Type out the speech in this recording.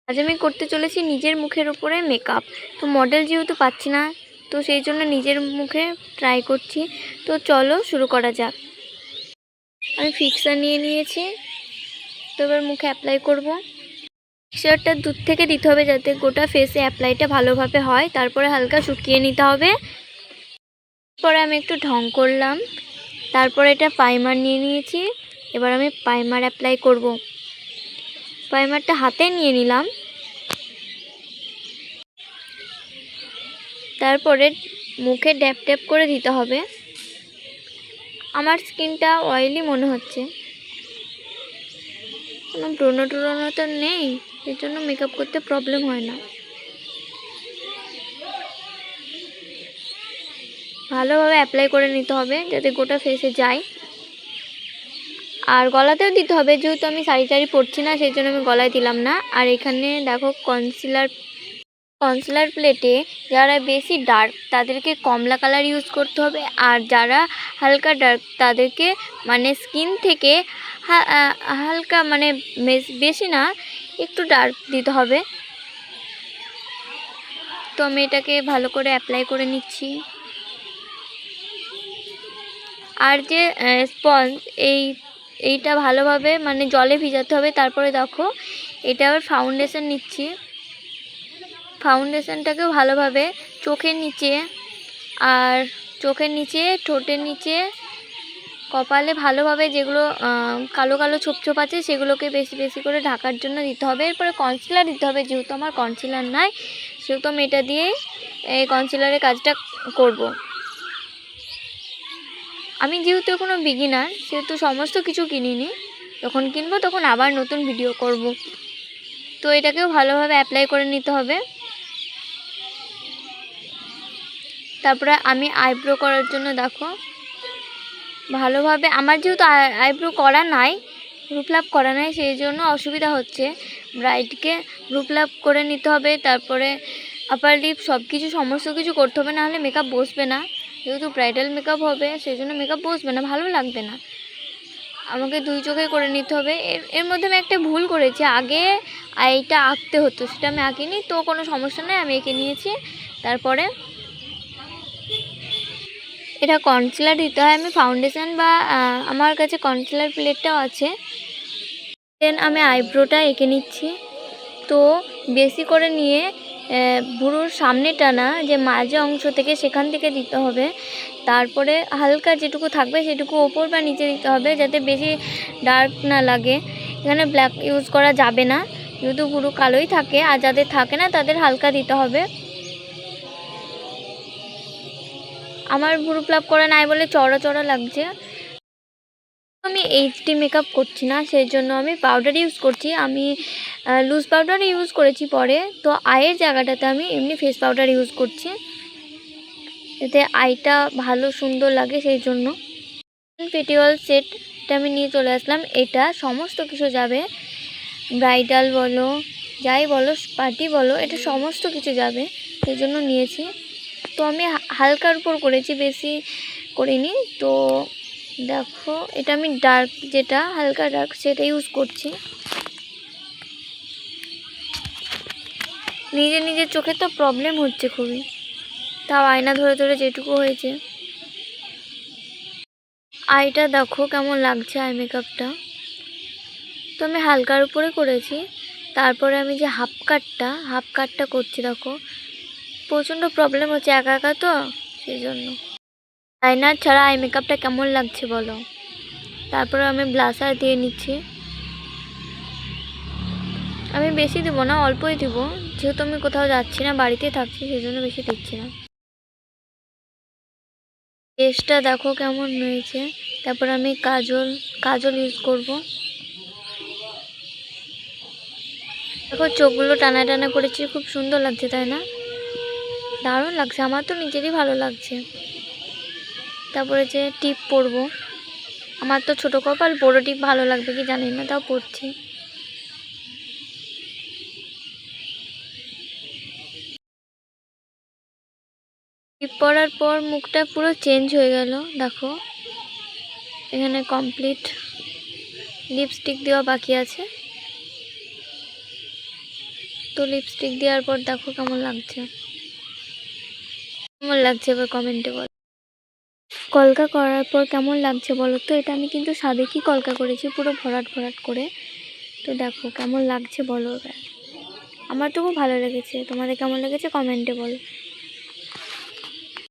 আজ আমি করতে চলেছি নিজের মুখের উপরে মেকআপ। তো মডেল যেহেতু পাচ্ছি না, তো সেই জন্য নিজের মুখে ট্রাই করছি। তো চলো শুরু করা যাক। আমি ফিক্সার নিয়ে নিয়েছি, তো এবার মুখে অ্যাপ্লাই করব। ফিক্সারটা দূর থেকে দিতে হবে যাতে গোটা ফেসে অ্যাপ্লাইটা ভালোভাবে হয়। তারপরে হালকা শুকিয়ে নিতে হবে। পরে আমি একটু ঢং করলাম, তারপরে এটা প্রাইমার নিয়ে নিয়েছি। এবার আমি প্রাইমার অ্যাপ্লাই করব। প্রাইমারটা হাতে নিয়ে নিলাম, তারপরে মুখে ড্যাপ ড্যাপ করে দিতে হবে। আমার স্কিনটা অয়েলি মনে হচ্ছে, কোনো ব্রণ ট্রণ তো নেই, এর জন্য মেকআপ করতে প্রবলেম হয় না। ভালোভাবে অ্যাপ্লাই করে নিতে হবে যাতে গোটা ফেসে যায়। আর গলাতেও দিতে হবে, যেহেতু আমি শাড়ি টাড়ি পরছি না সেই জন্য আমি গলায় দিলাম না। আর এখানে দেখো কনসিলার প্লেটে যারা বেশি ডার্ক তাদেরকে কমলা কালার ইউজ করতে হবে, আর যারা হালকা ডার্ক তাদেরকে মানে স্কিন থেকে হালকা মানে বেশি না, একটু ডার্ক দিতে হবে। তো আমি এটাকে ভালো করে অ্যাপ্লাই করে নিচ্ছি। আর যে স্পঞ্জ এইটা ভালোভাবে মানে জলে ভিজাতে হবে। তারপরে দেখো এটা আবার ফাউন্ডেশন নিচ্ছি। ফাউন্ডেশনটাকেও ভালোভাবে চোখের নিচে, আর চোখের নিচে, ঠোঁটের নিচে, কপালে ভালোভাবে যেগুলো কালো কালো ছোপ ছোপ আছে সেগুলোকে বেশি বেশি করে ঢাকার জন্য দিতে হবে। এরপরে কনসিলার দিতে হবে, যেহেতু আমার কনসিলার নাই সেহেতু আমি এটা দিয়েই এই কনসিলারের কাজটা করব। আমি যেহেতু কোনো বিগিনার সেহেতু সমস্ত কিছু কিনিনি, যখন কিনবো তখন আবার নতুন ভিডিও করব। তো এটাকেও ভালোভাবে অ্যাপ্লাই করে নিতে হবে। তারপরে আমি আইব্রো করার জন্য দেখো ভালোভাবে, আমার যেহেতু আইব্রো করা নাই, রূপলাপ করা নাই, সেই জন্য অসুবিধা হচ্ছে। ব্রাইডকে রূপলাপ করে নিতে হবে, তারপরে আপার লিপ সব কিছু সমস্ত কিছু করতে হবে, নাহলে মেকআপ বসবে না। যেহেতু ব্রাইডাল মেকআপ হবে সেই জন্য মেকআপ বসবে না, ভালো লাগবে না। আমাকে দুই চোখে করে নিতে হবে। এর মধ্যে আমি একটা ভুল করেছি, আগে আইটা আঁকতে হতো, সেটা আমি আঁকিনি। তো কোনো সমস্যা নেই, আমি এঁকে নিয়েছি। তারপরে এটা কনসিলার দিতে হয়। আমি ফাউন্ডেশন বা আমার কাছে কনসিলার প্লেটটাও আছে। দেন আমি আইব্রোটা এঁকে নিচ্ছি। তো বেশি করে নিয়ে ভুরুর সামনে টানা যে মাঝে অংশ থেকে সেখান থেকে দিতে হবে। তারপরে হালকা যেটুকু থাকবে সেটুকু ওপর বা নিচে দিতে হবে, যাতে বেশি ডার্ক না লাগে। এখানে ব্ল্যাক ইউজ করা যাবে না, যেহেতু ভুরু কালোই থাকে, আর যাদের থাকে না তাদের হালকা দিতে হবে। আমার ভুরু প্লাক করা নাই বলে চড়া চড়া লাগছে। আমি এইচডি মেকআপ করছি না, সেই জন্য আমি পাউডার ইউজ করছি। আমি লুজ পাউডার ইউজ করেছি পরে, তো আইয়ের জায়গাটাতে আমি এমনি ফেস পাউডার ইউজ করছি, এতে আইটা ভালো সুন্দর লাগে সেই জন্য। ফেটিওয়াল সেটটা আমি নিয়ে চলে আসলাম। এটা সমস্ত কিছু যাবে, ব্রাইডাল বলো যাই বলো, পার্টি বলো, এটা সমস্ত কিছু যাবে, সেই জন্য নিয়েছি। তো আমি হালকার উপর করেছি, বেশি করিনি। তো দেখো এটা আমি ডার্ক, যেটা হালকা ডার্ক সেটা ইউজ করছি। নিজের চোখে তো প্রবলেম হচ্ছে খুবই, তাও আয়না ধরে ধরে যেটুকু হয়েছে। আইটা দেখো কেমন লাগছে, আই মেকআপটা তো আমি হালকার উপরে করেছি। তারপরে আমি যে হাফ কাটটা করছি, দেখো প্রচণ্ড প্রবলেম হচ্ছে একা একা, তো সেই জন্য। আয়নার ছাড়া আই মেকআপটা কেমন লাগছে বলো। তারপরে আমি ব্লাশার দিয়ে নিচ্ছি। আমি বেশি দেবো না, অল্পই দেবো, যেহেতু আমি কোথাও যাচ্ছি না, বাড়িতে থাকছি, সেই জন্য বেশি দিচ্ছি না। ফেসটা দেখো কেমন হয়েছে। তারপর আমি কাজল ইউজ করব। দেখো চোখগুলো টানা টানা করেছি, খুব সুন্দর লাগছে তাই না? দারুণ লাগছে, আমার তো নিজেরই ভালো লাগছে। তারপরে যে টিপ পরবো, আমার তো ছোটো কপাল, বড়ো টিপ ভালো লাগবে কি জানি না, তাও পরছি। টিপ পরার পর মুখটা পুরো চেঞ্জ হয়ে গেল। দেখো এখানে কমপ্লিট, লিপস্টিক দেওয়া বাকি আছে। তো লিপস্টিক দেওয়ার পর দেখো কেমন লাগছে, এবার কমেন্টে বলো। কলকা করার পর কেমন লাগছে বলো তো। এটা আমি কিন্তু সাবেকি কলকা করেছি, পুরো ভরাট ভরাট করে। তো দেখো কেমন লাগছে বলো এবার। আমার তো খুব ভালো লেগেছে, তোমাদের কেমন লেগেছে কমেন্টে বলো।